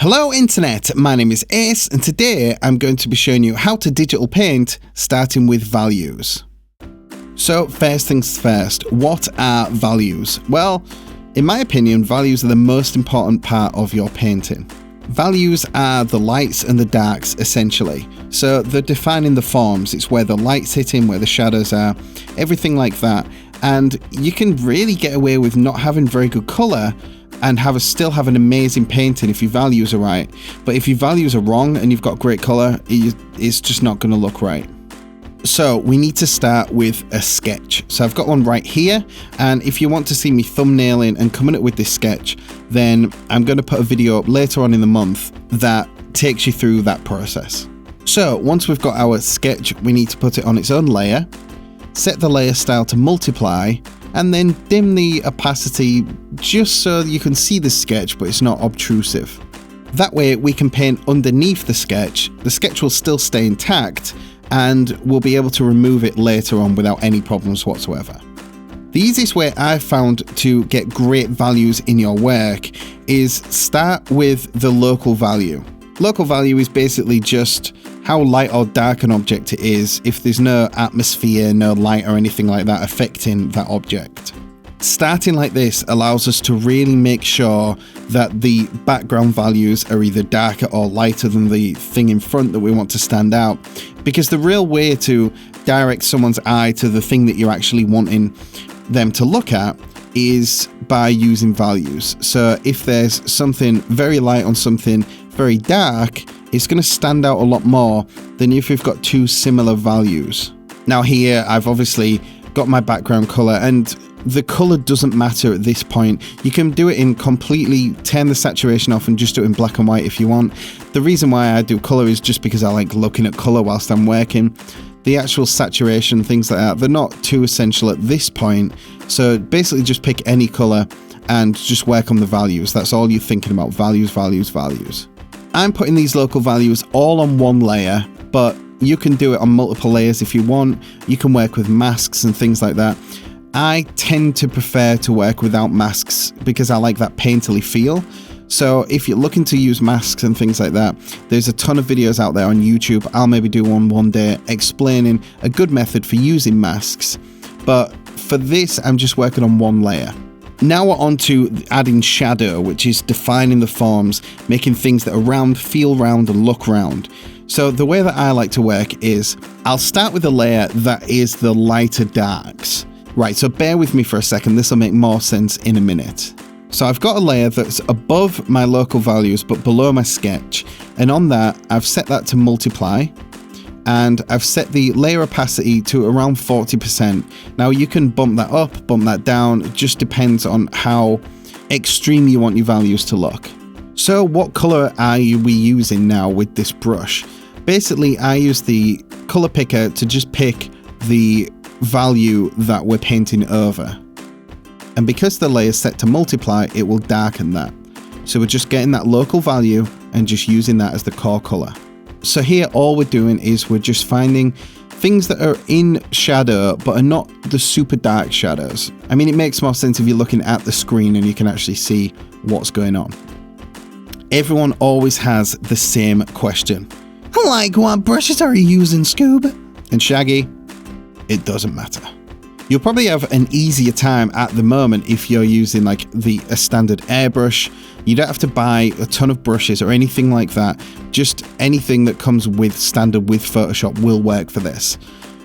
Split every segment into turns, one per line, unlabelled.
Hello Internet, my name is Ace and today I'm going to be showing you how to digital paint starting with values. So first things first, what are values? Well, in my opinion, values are the most important part of your painting. Values are the lights and the darks essentially. So they're defining the forms, it's where the light's hitting, where the shadows are, everything like that. And you can really get away with not having very good colour and still have an amazing painting if your values are right. But if your values are wrong and you've got great colour, it's just not going to look right. So we need to start with a sketch. So I've got one right here, and if you want to see me thumbnailing and coming up with this sketch, then I'm going to put a video up later on in the month that takes you through that process. So once we've got our sketch, we need to put it on its own layer, set the layer style to multiply, and then dim the opacity just so you can see the sketch but it's not obtrusive. That way we can paint underneath the sketch will still stay intact, and we'll be able to remove it later on without any problems whatsoever. The easiest way I've found to get great values in your work is start with the local value. Local value is basically just how light or dark an object it is if there's no atmosphere, no light or anything like that affecting that object. Starting like this allows us to really make sure that the background values are either darker or lighter than the thing in front that we want to stand out, because the real way to direct someone's eye to the thing that you're actually wanting them to look at is by using values. So if there's something very light on something very dark, it's going to stand out a lot more than if you've got two similar values. Now here I've obviously got my background color, and the color doesn't matter at this point. You can do it in completely, turn the saturation off and just do it in black and white if you want. The reason why I do color is just because I like looking at color whilst I'm working. The actual saturation, things like that, they're not too essential at this point. So basically just pick any color and just work on the values. That's all you're thinking about, values, values, values. I'm putting these local values all on one layer, but you can do it on multiple layers if you want. You can work with masks and things like that. I tend to prefer to work without masks because I like that painterly feel. So if you're looking to use masks and things like that, there's a ton of videos out there on YouTube. I'll maybe do one day explaining a good method for using masks. But for this, I'm just working on one layer. Now we're on to adding shadow, which is defining the forms, making things that are round feel round and look round. So the way that I like to work is I'll start with a layer that is the lighter darks. Right, so bear with me for a second, this will make more sense in a minute. So I've got a layer that's above my local values but below my sketch, and on that I've set that to multiply, and I've set the layer opacity to around 40%. Now you can bump that up, bump that down, it just depends on how extreme you want your values to look. So what color are we using now with this brush? Basically I use the color picker to just pick the value that we're painting over. And because the layer is set to multiply, it will darken that. So we're just getting that local value and just using that as the core color. So here all we're doing is we're just finding things that are in shadow but are not the super dark shadows. I mean, it makes more sense if you're looking at the screen and you can actually see what's going on. Everyone always has the same question. Like, what brushes are you using, Scoob? And Shaggy, it doesn't matter. You'll probably have an easier time at the moment if you're using like a standard airbrush. You don't have to buy a ton of brushes or anything like that. Just anything that comes with standard with Photoshop will work for this.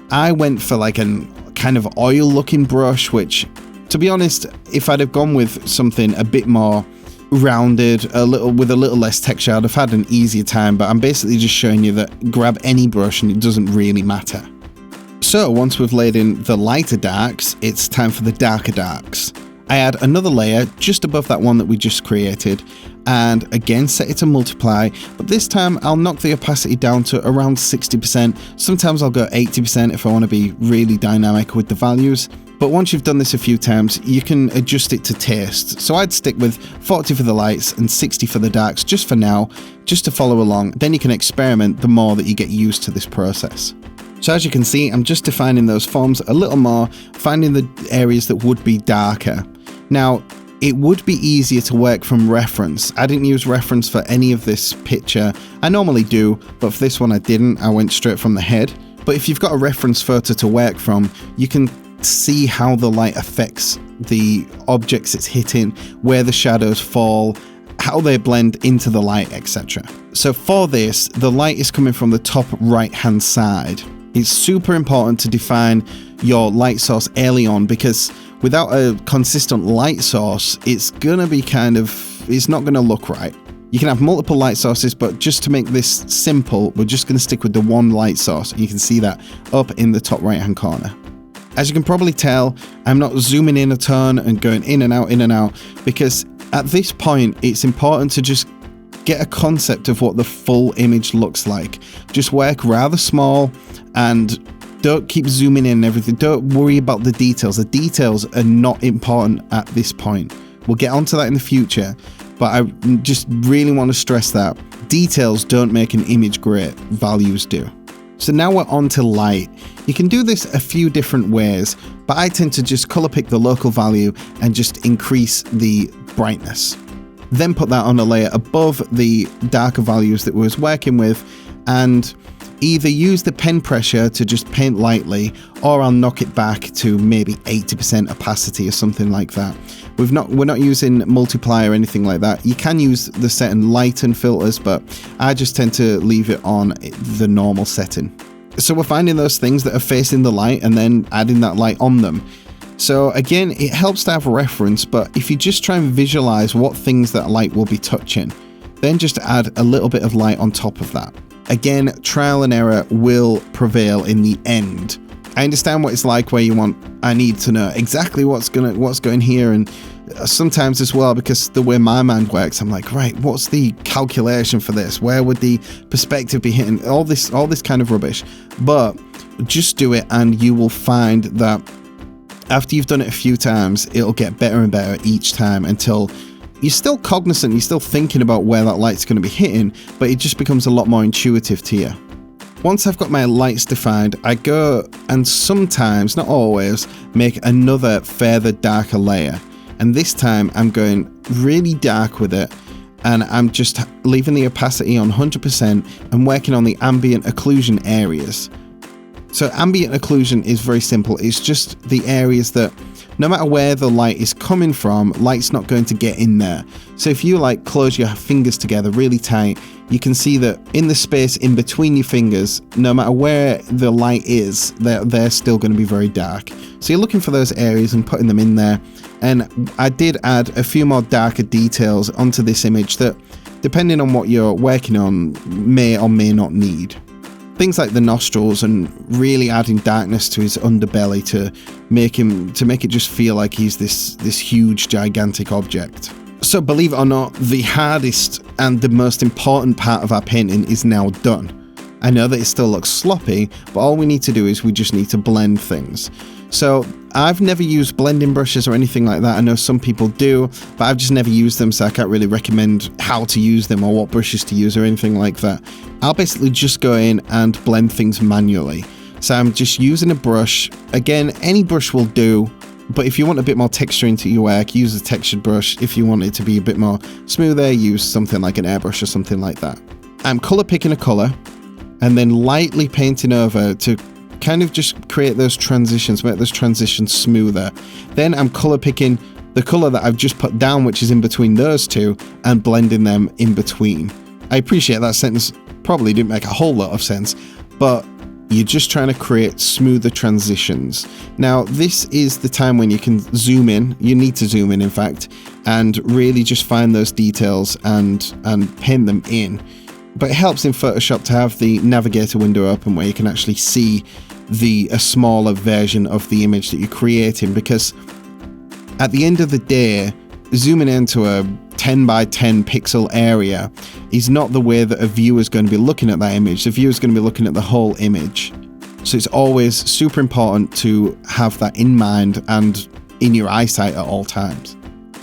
I went for like a kind of oil looking brush, which to be honest, if I'd have gone with something a bit more rounded, with a little less texture, I'd have had an easier time, but I'm basically just showing you that grab any brush and it doesn't really matter. So once we've laid in the lighter darks, it's time for the darker darks. I add another layer just above that one that we just created, and again set it to multiply, but this time I'll knock the opacity down to around 60%. Sometimes I'll go 80% if I want to be really dynamic with the values. But once you've done this a few times, you can adjust it to taste. So I'd stick with 40 for the lights and 60 for the darks just for now, just to follow along. Then you can experiment the more that you get used to this process. So as you can see, I'm just defining those forms a little more, finding the areas that would be darker. Now, it would be easier to work from reference. I didn't use reference for any of this picture. I normally do, but for this one I didn't. I went straight from the head. But if you've got a reference photo to work from, you can see how the light affects the objects it's hitting, where the shadows fall, how they blend into the light, etc. So for this, the light is coming from the top right hand side. It's super important to define your light source early on, because without a consistent light source, it's gonna be it's not gonna look right. You can have multiple light sources, but just to make this simple, we're just gonna stick with the one light source. You can see that up in the top right hand corner. As you can probably tell, I'm not zooming in a ton and going in and out, because at this point, it's important to just get a concept of what the full image looks like. Just work rather small and don't keep zooming in and everything. Don't worry about the details. The details are not important at this point. We'll get onto that in the future, but I just really want to stress that details don't make an image great, values do. So now we're on to light. You can do this a few different ways, but I tend to just color pick the local value and just increase the brightness. Then put that on a layer above the darker values that we was working with, and either use the pen pressure to just paint lightly, or I'll knock it back to maybe 80% opacity or something like that. We're not using multiply or anything like that. You can use the set and lighten filters, but I just tend to leave it on the normal setting. So we're finding those things that are facing the light and then adding that light on them. So again, it helps to have a reference, but if you just try and visualize what things that light will be touching, then just add a little bit of light on top of that. Again, trial and error will prevail in the end. I understand what it's like where I need to know exactly what's going here, and sometimes as well, because the way my mind works, I'm like, right, what's the calculation for this? Where would the perspective be hitting? All this kind of rubbish. But just do it and you will find that after you've done it a few times, it'll get better and better each time until you're still cognizant, you're still thinking about where that light's going to be hitting, but it just becomes a lot more intuitive to you. Once I've got my lights defined, I go and sometimes, not always, make another further darker layer. And this time I'm going really dark with it, and I'm just leaving the opacity on 100% and working on the ambient occlusion areas. So ambient occlusion is very simple. It's just the areas that no matter where the light is coming from, light's not going to get in there. So if you close your fingers together really tight, you can see that in the space in between your fingers, no matter where the light is, they're still going to be very dark. So you're looking for those areas and putting them in there. And I did add a few more darker details onto this image that, depending on what you're working on, may or may not need. Things like the nostrils and really adding darkness to his underbelly to make it just feel like he's this huge, gigantic object. So believe it or not, the hardest and the most important part of our painting is now done. I know that it still looks sloppy, but all we need to do is we just need to blend things. So I've never used blending brushes or anything like that. I know some people do, but I've just never used them, so I can't really recommend how to use them or what brushes to use or anything like that. I'll basically just go in and blend things manually. So I'm just using a brush. Again, any brush will do, but if you want a bit more texture into your work, use a textured brush. If you want it to be a bit more smoother, use something like an airbrush or something like that. I'm color picking a color and then lightly painting over to kind of just create those transitions, make those transitions smoother. Then I'm color picking the color that I've just put down, which is in between those two, and blending them in between. I appreciate that sentence probably didn't make a whole lot of sense, but you're just trying to create smoother transitions. Now, this is the time when you can zoom in. You need to zoom in fact, and really just find those details and paint them in. But it helps in Photoshop to have the navigator window open where you can actually see a smaller version of the image that you're creating, because at the end of the day, zooming into a 10 by 10 pixel area is not the way that a viewer is going to be looking at that image. The viewer is going to be looking at the whole image. So it's always super important to have that in mind and in your eyesight at all times.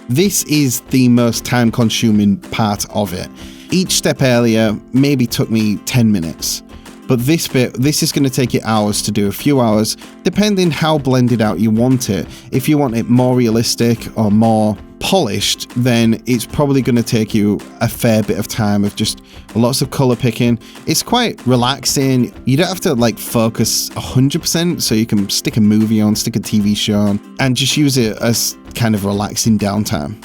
This is the most time-consuming part of it. Each step earlier maybe took me 10 minutes. But this is going to take you hours to do, a few hours, depending how blended out you want it. If you want it more realistic or more polished, then it's probably going to take you a fair bit of time of just lots of color picking. It's quite relaxing. You don't have to like focus 100%, so you can stick a movie on, stick a TV show on, and just use it as kind of relaxing downtime.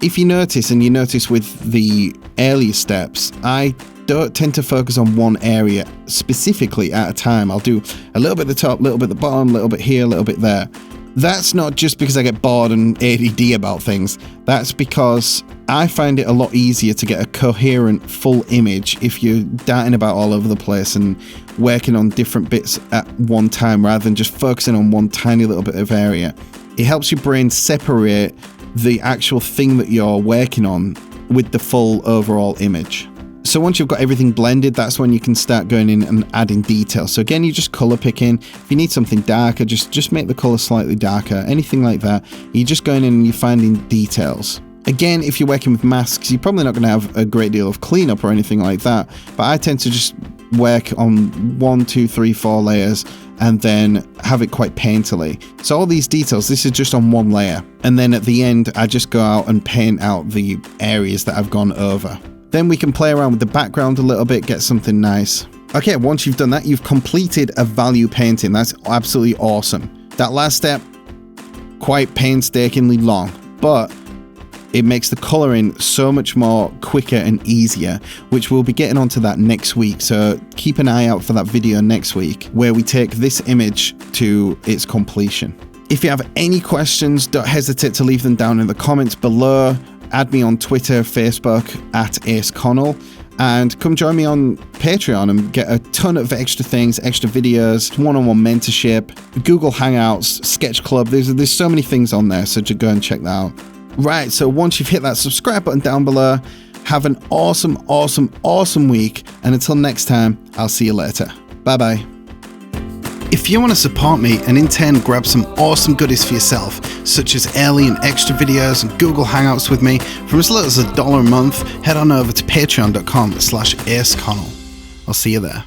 If you notice, and you notice with the earlier steps, I don't tend to focus on one area specifically at a time. I'll do a little bit at the top, a little bit at the bottom, a little bit here, a little bit there. That's not just because I get bored and ADD about things. That's because I find it a lot easier to get a coherent full image if you're darting about all over the place and working on different bits at one time rather than just focusing on one tiny little bit of area. It helps your brain separate the actual thing that you're working on with the full overall image. So once you've got everything blended, that's when you can start going in and adding detail. So again, you're just color picking. If you need something darker, just make the color slightly darker, anything like that. You're just going in and you're finding details. Again, if you're working with masks, you're probably not going to have a great deal of cleanup or anything like that. But I tend to just work on 1, 2, 3, 4 layers and then have it quite painterly. So all these details, this is just on one layer. And then at the end, I just go out and paint out the areas that I've gone over. Then we can play around with the background a little bit, get something nice. Okay, once you've done that, you've completed a value painting. That's absolutely awesome. That last step, quite painstakingly long, but it makes the coloring so much more quicker and easier, which we'll be getting onto that next week. So keep an eye out for that video next week, where we take this image to its completion. If you have any questions, don't hesitate to leave them down in the comments below. Add me on Twitter, Facebook @AceConnell, and come join me on Patreon and get a ton of extra things, extra videos, one-on-one mentorship, Google Hangouts, Sketch Club. There's so many things on there, so just go and check that out. Right, so once you've hit that subscribe button down below, have an awesome, awesome, awesome week, and until next time, I'll see you later. Bye-bye. If you want to support me and in turn grab some awesome goodies for yourself, such as early and extra videos and Google Hangouts with me from as little as $1 a month, head on over to patreon.com/AceConnell. I'll see you there.